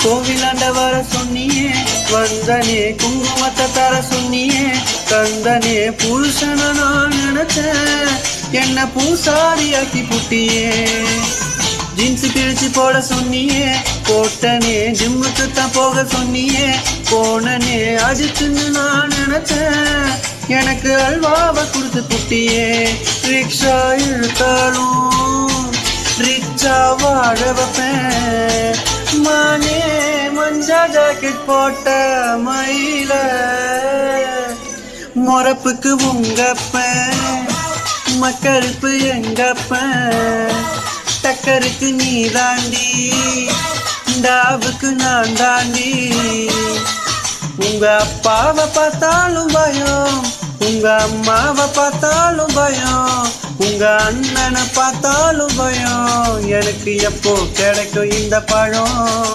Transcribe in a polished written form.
கோவிலாண்ட வர சொன்னியே வந்தனே, குங்குமத்தை தர சொன்னியே கந்தனே, புருஷன நான் நினைச்சேன் என்ன பூசாரியாக்கி புட்டியே. ஜீன்ஸு கிழிச்சு போட சொன்னியே போட்டனே, ஜிம்முக்கு தான் போக சொன்னியே போனனே, அடிச்சுன்னு நான் நினைச்சேன் எனக்கு அல்வாவை கொடுத்து புட்டியே. ரிக்ஷா இழுத்தாலும் ரிச்சா வாழ வைப்பேன், மானே மஞ்சா ஜாக்கெட் போட்ட மயில மொறப்புக்கு உங்கப்பேன், மக்களுக்கு எங்கப்பேன், டக்கருக்கு நீ தாண்டி டாவுக்கு நான் தாண்டி. உங்க அப்பாவை பார்த்தாலும் பயம், உங்க அம்மாவை பார்த்தாலும் பயம், உங்க அண்ணனை பார்த்தாலும் பயம், எனக்கு எப்போ கிடைக்கும் இந்த பழம்.